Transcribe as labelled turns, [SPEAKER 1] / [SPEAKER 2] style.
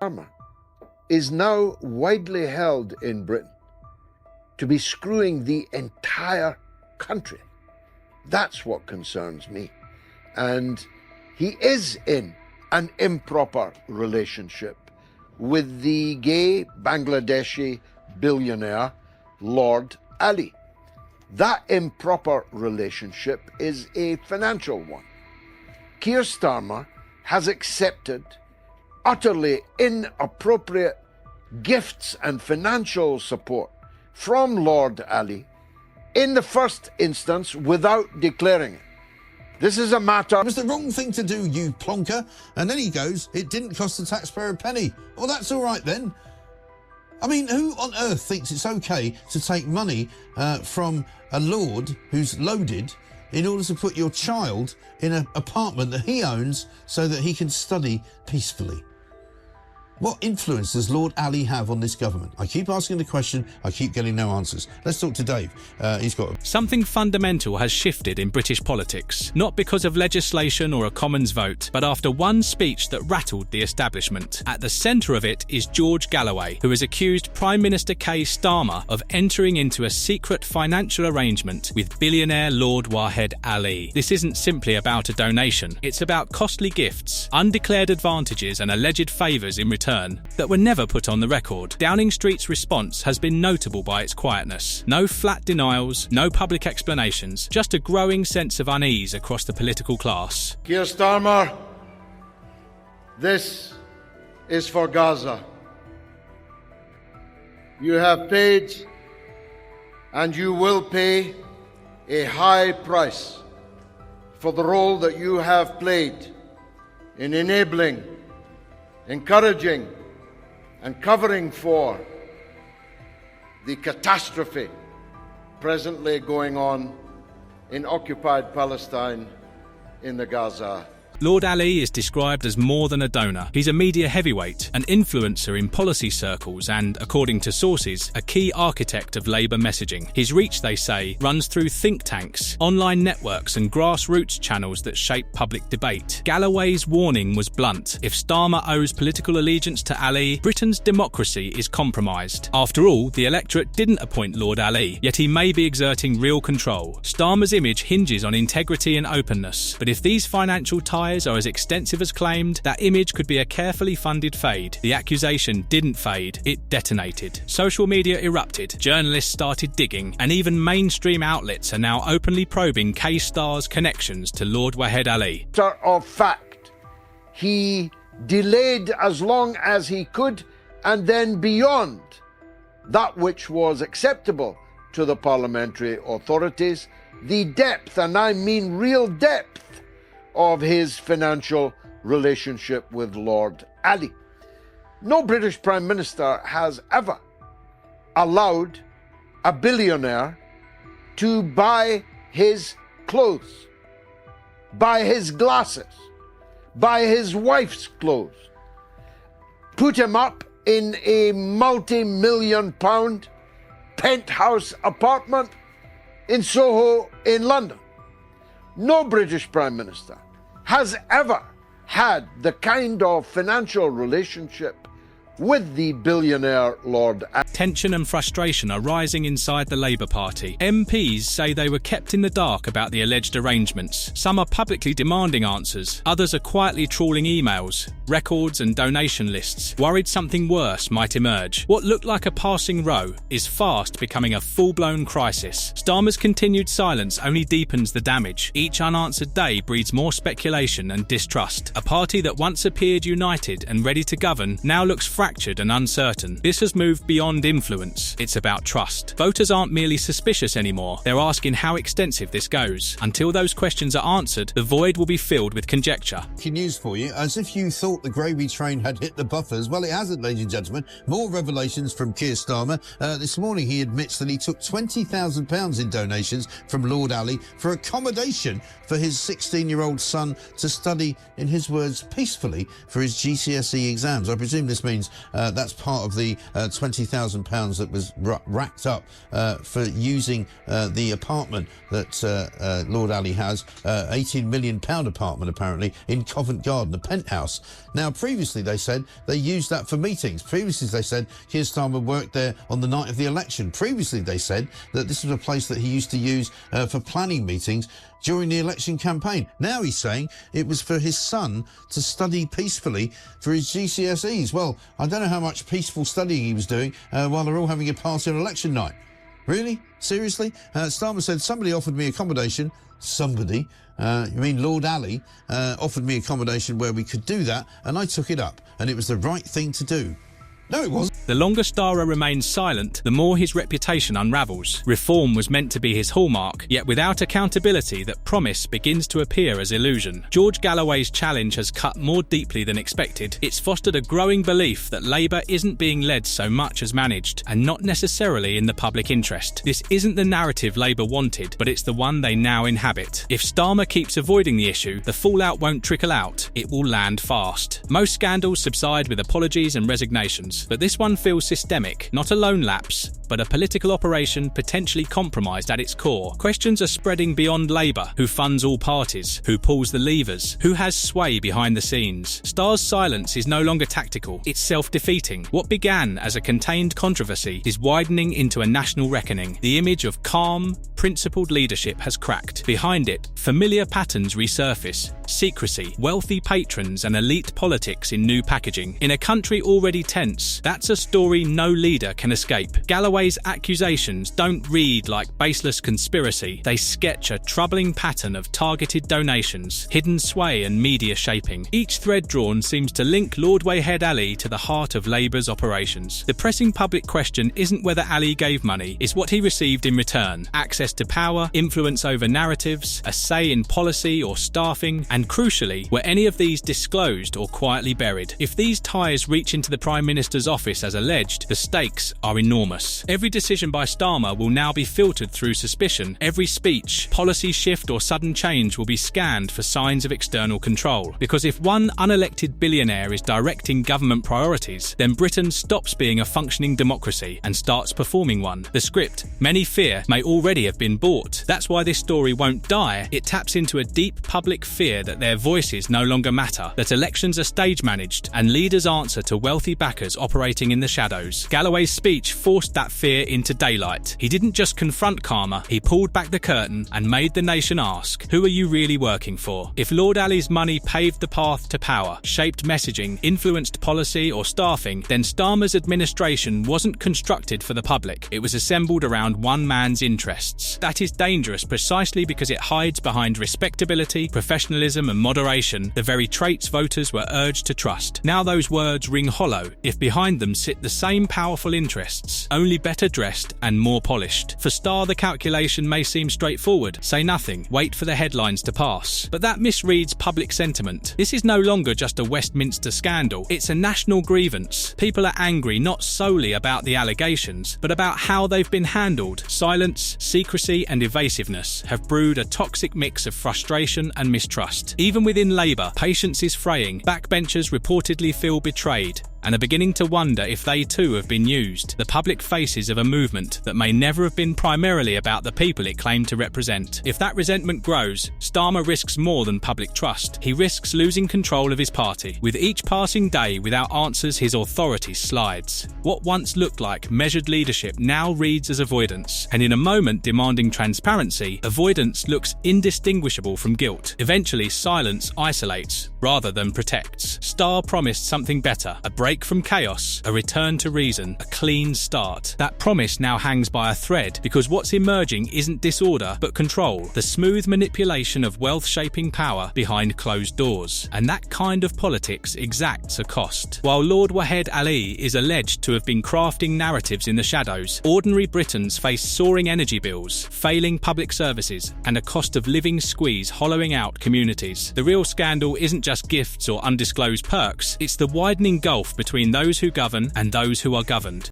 [SPEAKER 1] Starmer is now widely held in Britain to be screwing the entire country. That's what concerns me. And he is in an improper relationship with the gay Bangladeshi billionaire Lord Ali. That improper relationship is a financial one. Keir Starmer has accepted utterly inappropriate gifts and financial support from Lord Ali in the first instance without declaring it. This is a matter...
[SPEAKER 2] It was the wrong thing to do, you plonker. And then he goes, it didn't cost the taxpayer a penny. Well, that's all right then. I mean, who on earth thinks it's okay to take money from a lord who's loaded in order to put your child in an apartment that he owns so that he can study peacefully? What influence does Lord Ali have on this government? I keep asking the question, I keep getting no answers. Let's talk to Dave. He's got...
[SPEAKER 3] Something fundamental has shifted in British politics, not because of legislation or a Commons vote, but after one speech that rattled the establishment. At the centre of it is George Galloway, who has accused Prime Minister Keir Starmer of entering into a secret financial arrangement with billionaire Lord Wahed Ali. This isn't simply about a donation, it's about costly gifts, undeclared advantages and alleged favours in return that were never put on the record. Downing Street's response has been notable by its quietness. No flat denials, no public explanations, just a growing sense of unease across the political class.
[SPEAKER 1] Keir Starmer, this is for Gaza. You have paid and you will pay a high price for the role that you have played in enabling, encouraging and covering for the catastrophe presently going on in occupied Palestine in the Gaza.
[SPEAKER 3] Lord Ali is described as more than a donor. He's a media heavyweight, an influencer in policy circles and, according to sources, a key architect of Labour messaging. His reach, they say, runs through think tanks, online networks and grassroots channels that shape public debate. Galloway's warning was blunt. If Starmer owes political allegiance to Ali, Britain's democracy is compromised. After all, the electorate didn't appoint Lord Ali, yet he may be exerting real control. Starmer's image hinges on integrity and openness, but if these financial ties are as extensive as claimed, that image could be a carefully funded fade. The accusation didn't fade, it detonated. Social media erupted, journalists started digging, and even mainstream outlets are now openly probing Keir Starmer's connections to Lord Wahed Ali.
[SPEAKER 1] Of fact, he delayed as long as he could and then beyond that which was acceptable to the parliamentary authorities, the depth, and I mean real depth, of his financial relationship with Lord Ali. No British Prime Minister has ever allowed a billionaire to buy his clothes, buy his glasses, buy his wife's clothes, put him up in a multi-million-pound penthouse apartment in Soho in London. No British Prime Minister has ever had the kind of financial relationship with the billionaire Lord Ali.
[SPEAKER 3] Tension and frustration are rising inside the Labour Party. MPs say they were kept in the dark about the alleged arrangements. Some are publicly demanding answers. Others are quietly trawling emails, records and donation lists, worried something worse might emerge. What looked like a passing row is fast becoming a full-blown crisis. Starmer's continued silence only deepens the damage. Each unanswered day breeds more speculation and distrust. A party that once appeared united and ready to govern now looks fractured and uncertain. This has moved beyond influence. It's about trust. Voters aren't merely suspicious anymore. They're asking how extensive this goes. Until those questions are answered, the void will be filled with conjecture.
[SPEAKER 2] News for you, as if you thought the gravy train had hit the buffers. Well, it hasn't, ladies and gentlemen. More revelations from Keir Starmer. This morning he admits that he took £20,000 in donations from Lord Ali for accommodation for his 16-year-old son to study, in his words, peacefully for his GCSE exams. I presume this means That's part of the £20,000 that was racked up for using the apartment that Lord Ali has, £18 million apartment apparently, in Covent Garden, a penthouse. Now, previously they said they used that for meetings. Previously they said Keir Starmer worked there on the night of the election. Previously they said that this was a place that he used to use for planning meetings during the election campaign. Now he's saying it was for his son to study peacefully for his GCSEs. Well, I don't know how much peaceful studying he was doing while they're all having a party on election night. Really? Seriously? Starmer said, somebody offered me accommodation. Somebody, you mean Lord Ali, offered me accommodation where we could do that, and I took it up, and it was the right thing to do. No, it wasn't.
[SPEAKER 3] The longer Starmer remains silent, the more his reputation unravels. Reform was meant to be his hallmark, yet without accountability, that promise begins to appear as illusion. George Galloway's challenge has cut more deeply than expected. It's fostered a growing belief that Labour isn't being led so much as managed, and not necessarily in the public interest. This isn't the narrative Labour wanted, but it's the one they now inhabit. If Starmer keeps avoiding the issue, the fallout won't trickle out. It will land fast. Most scandals subside with apologies and resignations, but this one feels systemic, not a lone lapse, but a political operation potentially compromised at its core. Questions are spreading beyond Labour. Who funds all parties? Who pulls the levers? Who has sway behind the scenes? Starr's silence is no longer tactical, it's self-defeating. What began as a contained controversy is widening into a national reckoning. The image of calm, principled leadership has cracked. Behind it, familiar patterns resurface: secrecy, wealthy patrons, and elite politics in new packaging. In a country already tense, that's a story no leader can escape. Galloway's accusations don't read like baseless conspiracy. They sketch a troubling pattern of targeted donations, hidden sway, and media shaping. Each thread drawn seems to link Lord Waheed Ali to the heart of Labour's operations. The pressing public question isn't whether Ali gave money, it's what he received in return: access to power, influence over narratives, a say in policy or staffing, and crucially, were any of these disclosed or quietly buried? If these ties reach into the Prime Minister's office as alleged, the stakes are enormous. Every decision by Starmer will now be filtered through suspicion. Every speech, policy shift, or sudden change will be scanned for signs of external control. Because if one unelected billionaire is directing government priorities, then Britain stops being a functioning democracy and starts performing one. The script, many fear, may already have been bought. That's why this story won't die. It taps into a deep public fear that their voices no longer matter, that elections are stage managed, and leaders answer to wealthy backers operating in the shadows. Galloway's speech forced that fear into daylight. He didn't just confront Starmer, he pulled back the curtain and made the nation ask, who are you really working for? If Lord Ali's money paved the path to power, shaped messaging, influenced policy or staffing, then Starmer's administration wasn't constructed for the public. It was assembled around one man's interests. That is dangerous precisely because it hides behind respectability, professionalism and moderation, the very traits voters were urged to trust. Now those words ring hollow if behind them sit the same powerful interests, only better dressed and more polished. For Starr, the calculation may seem straightforward: say nothing, wait for the headlines to pass. But that misreads public sentiment. This is no longer just a Westminster scandal, it's a national grievance. People are angry not solely about the allegations, but about how they've been handled. Silence, secrecy and evasiveness have brewed a toxic mix of frustration and mistrust. Even within Labour, patience is fraying. Backbenchers reportedly feel betrayed and are beginning to wonder if they too have been used. The public faces of a movement that may never have been primarily about the people it claimed to represent. If that resentment grows, Starmer risks more than public trust. He risks losing control of his party. With each passing day without answers, his authority slides. What once looked like measured leadership now reads as avoidance. And in a moment demanding transparency, avoidance looks indistinguishable from guilt. Eventually, silence isolates rather than protects. Starr promised something better: a break from chaos, a return to reason, a clean start. That promise now hangs by a thread because what's emerging isn't disorder but control, the smooth manipulation of wealth-shaping power behind closed doors. And that kind of politics exacts a cost. While Lord Waheed Ali is alleged to have been crafting narratives in the shadows, ordinary Britons face soaring energy bills, failing public services, and a cost of living squeeze hollowing out communities. The real scandal isn't just gifts or undisclosed perks, it's the widening gulf between those who govern and those who are governed.